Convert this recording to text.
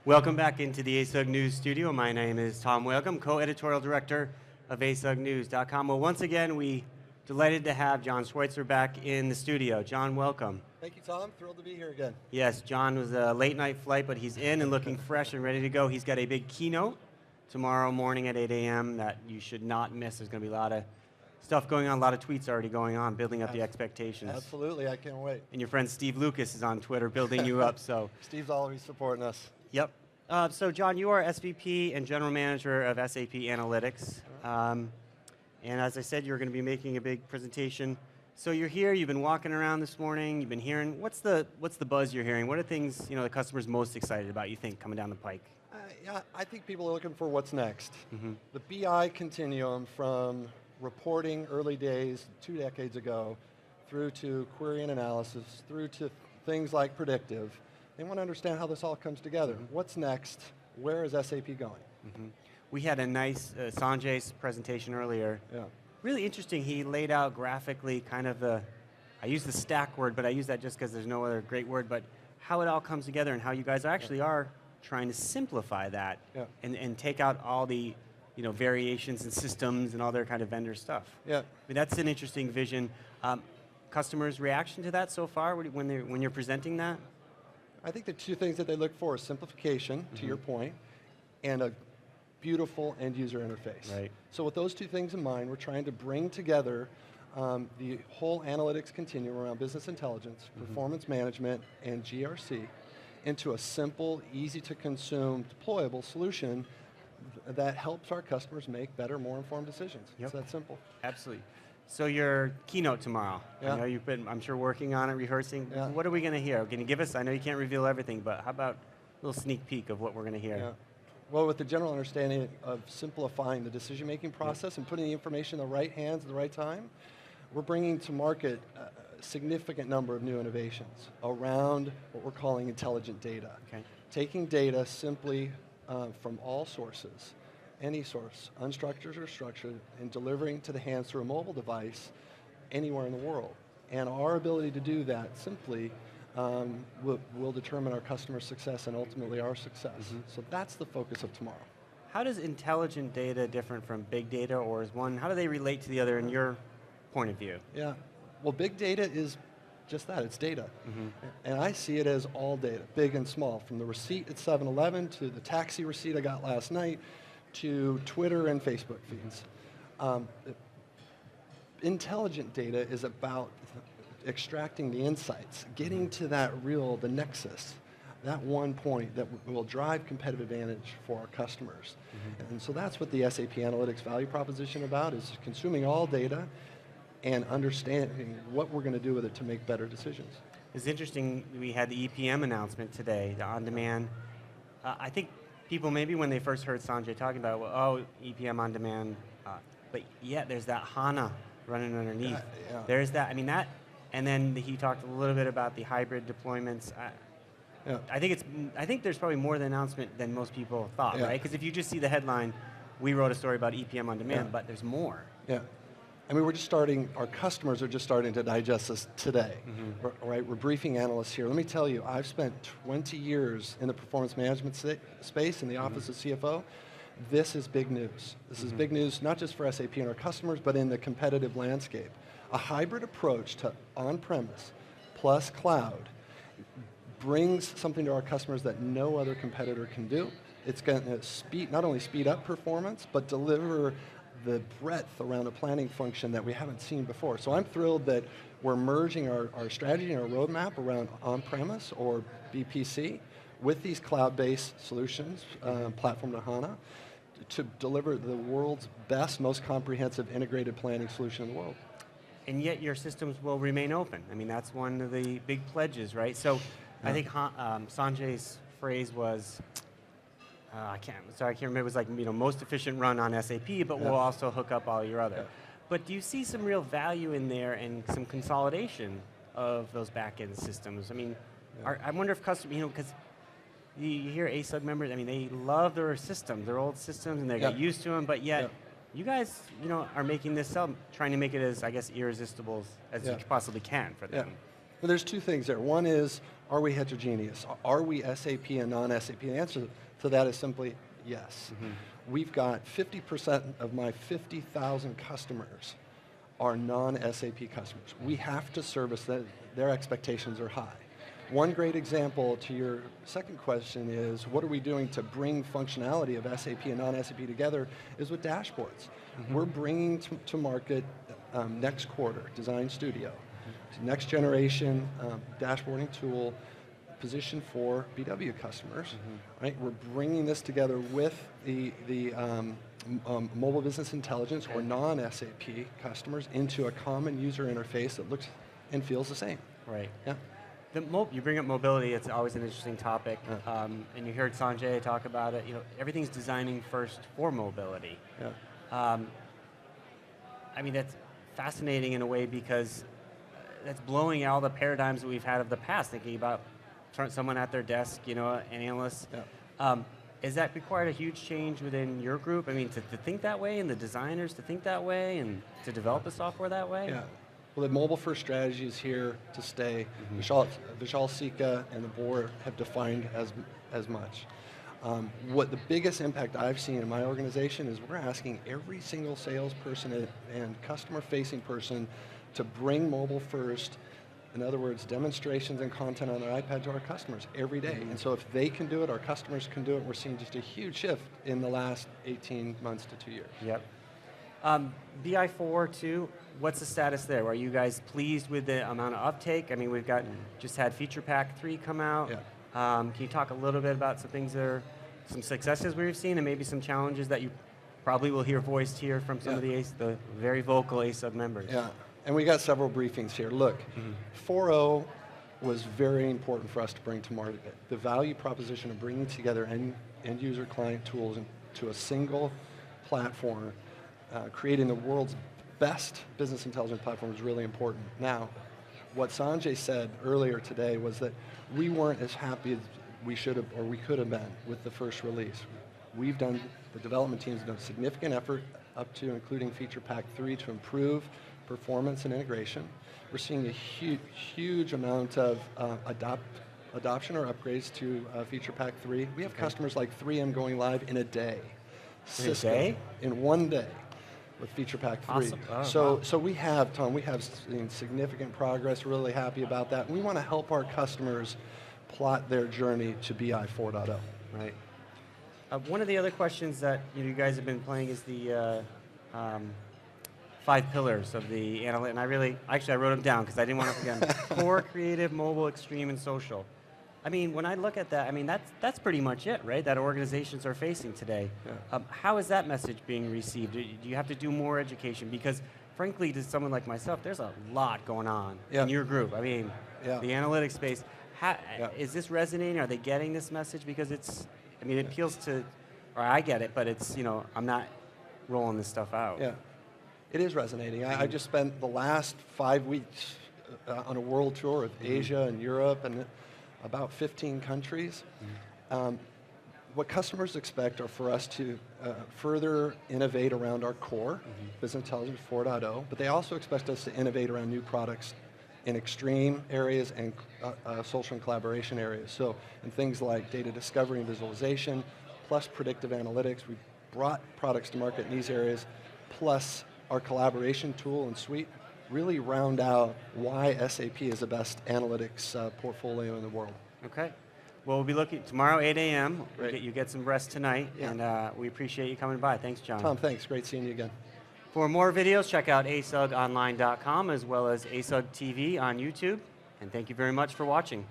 Welcome back into the ASUG News studio. My name is Tom Welcome, co-editorial director of ASUGnews.com. Well, once again, we delighted to have John Schweitzer back in the studio. John, welcome. Thank you, Tom. Thrilled to be here again. Yes, John was a late night flight, but he's in and looking fresh and ready to go. He's got a big keynote tomorrow morning at 8 a.m. that you should not miss. There's going to be a lot of stuff going on, a lot of tweets already going on, building up the expectations. Absolutely, I can't wait. And your friend Steve Lucas is on Twitter building you up. So Steve's always supporting us. Yep. So John, you are SVP and General Manager of SAP Analytics. And as I said, you're going to be making a big presentation. So you're here, you've been walking around this morning, you've been hearing, what's the buzz you're hearing? What are things the customer's most excited about, you think, coming down the pike? Yeah, I think people are looking for what's next. The BI continuum from reporting early days, 2 decades ago, through to query and analysis, through to things like predictive. They want to understand how this all comes together. What's next? Where is SAP going? We had a nice Sanjay's presentation earlier. Yeah. Really interesting. He laid out graphically kind of I use the stack word, but I use that just because there's no other great word, but how it all comes together and how you guys actually are trying to simplify that and take out all the variations and systems and all their kind of vendor stuff. Yeah. I mean, that's an interesting vision. Customers' reaction to that so far when you're presenting that? I think the two things that they look for is simplification, to your point, and a beautiful end user interface. Right. So with those two things in mind, we're trying to bring together the whole analytics continuum around business intelligence, performance management, and GRC into a simple, easy to consume, deployable solution that helps our customers make better, more informed decisions. Yep. It's that simple. Absolutely. So your keynote tomorrow, Yeah. I know you've been, I'm sure, working on it, rehearsing. Yeah. What are we going to hear? Can you give us, I know you can't reveal everything, but how about a little sneak peek of what we're going to hear? Yeah. Well, with the general understanding of simplifying the decision-making process and putting the information in the right hands at the right time, we're bringing to market a significant number of new innovations around what we're calling intelligent data. Okay. Taking data simply from all sources, any source, unstructured or structured, and delivering to the hands through a mobile device anywhere in the world. And our ability to do that simply will determine our customer success and ultimately our success. So that's the focus of tomorrow. How does intelligent data different from big data, or how do they relate to the other in your point of view? Yeah, well, big data is just that, it's data. And I see it as all data, big and small, from the receipt at 7-Eleven to the taxi receipt I got last night to Twitter and Facebook feeds. Intelligent data is about extracting the insights, getting to the nexus, that one point that will drive competitive advantage for our customers. And so that's what the SAP Analytics value proposition about, is consuming all data and understanding what we're going to do with it to make better decisions. It's interesting, we had the EPM announcement today, the on-demand. I think people maybe when they first heard Sanjay talking about, EPM on-demand, but yet there's that HANA running underneath. Yeah. There's that, and then he talked a little bit about the hybrid deployments. I think there's probably more of the announcement than most people thought, right? Because if you just see the headline, we wrote a story about EPM on demand, but there's more. Yeah. We're just starting, our customers are just starting to digest this today, right? We're briefing analysts here. Let me tell you, I've spent 20 years in the performance management space in the office of CFO. This is big news. This is big news, not just for SAP and our customers, but in the competitive landscape. A hybrid approach to on-premise plus cloud brings something to our customers that no other competitor can do. It's going to not only speed up performance, but deliver the breadth around a planning function that we haven't seen before. So I'm thrilled that we're merging our strategy and our roadmap around on-premise or BPC with these cloud-based solutions, platform to HANA, to deliver the world's best, most comprehensive integrated planning solution in the world. And yet your systems will remain open. That's one of the big pledges, right? So I think Sanjay's phrase was, I can't remember, it was like, most efficient run on SAP, but we'll also hook up all your other. But do you see some real value in there and some consolidation of those back-end systems? I wonder if customers, because you hear ASUG members, they love their systems, their old systems, and they get used to them, but yet you guys, are making this up, trying to make it as, I guess, irresistible as you possibly can for them. Well, there's two things there. One is, are we heterogeneous? Are we SAP and non-SAP? The answer to that is simply yes. We've got 50% of my 50,000 customers are non-SAP customers. We have to service them. Their expectations are high. One great example to your second question is, what are we doing to bring functionality of SAP and non-SAP together is with dashboards. We're bringing to market next quarter, Design Studio, next generation dashboarding tool positioned for BW customers. Right? We're bringing this together with the mobile business intelligence or non-SAP customers into a common user interface that looks and feels the same. Right. Yeah. You bring up mobility, it's always an interesting topic. And you heard Sanjay talk about it. You know, everything's designing first for mobility. Yeah. I mean, that's fascinating in a way because that's blowing all the paradigms that we've had of the past, thinking about someone at their desk, you know, an analyst. Yeah. Has that required a huge change within your group? I mean, to think that way, and the designers to think that way, and to develop the software that way? Yeah. Well, the mobile-first strategy is here to stay. Vishal Sikka and the board have defined as much. What the biggest impact I've seen in my organization is we're asking every single salesperson and customer-facing person to bring mobile first. In other words, demonstrations and content on their iPad to our customers every day. And so if they can do it, our customers can do it. We're seeing just a huge shift in the last 18 months to 2 years. Yep. BI4 too, what's the status there? Are you guys pleased with the amount of uptake? I mean, we've got just had Feature Pack 3 come out. Yeah. Can you talk a little bit about some things that are, some successes we've seen and maybe some challenges that you probably will hear voiced here from some of the very vocal ASUG members? Yeah, and we got several briefings here. Look, 4.0 was very important for us to bring to market. The value proposition of bringing together end user client tools into a single platform, creating the world's best business intelligence platform is really important. Now, what Sanjay said earlier today was that we weren't as happy as we should have or we could have been with the first release. The development team's done significant effort up to including Feature Pack 3 to improve performance and integration. We're seeing a huge amount of adoption or upgrades to Feature Pack 3. We have customers like 3M going live in a day. Cisco, in 1 day with Feature Pack 3. Awesome. Oh, so we have, Tom, seen significant progress, really happy about that. We want to help our customers plot their journey to BI 4.0. Right. One of the other questions that you guys have been playing is the 5 pillars of the analytics, and I wrote them down because I didn't want to forget them. Core, creative, mobile, extreme, and social. I mean, when I look at that, I mean, that's pretty much it, right? That organizations are facing today. Yeah. How is that message being received? Do you have to do more education? Because frankly, to someone like myself, there's a lot going on in your group. I mean, the analytics space. Is this resonating? Are they getting this message? Because it appeals to, or I get it, but it's, I'm not rolling this stuff out. Yeah, it is resonating. I just spent the last 5 weeks on a world tour of Asia and Europe and about 15 countries. What customers expect are for us to further innovate around our core, Business Intelligence 4.0, but they also expect us to innovate around new products in extreme areas and social and collaboration areas. So in things like data discovery and visualization, plus predictive analytics, we brought products to market in these areas, plus our collaboration tool and suite really round out why SAP is the best analytics portfolio in the world. Okay. Well, we'll be looking tomorrow, 8 a.m. You get some rest tonight, and we appreciate you coming by. Thanks, John. Tom, thanks. Great seeing you again. For more videos, check out asugonline.com as well as ASUG TV on YouTube. And thank you very much for watching.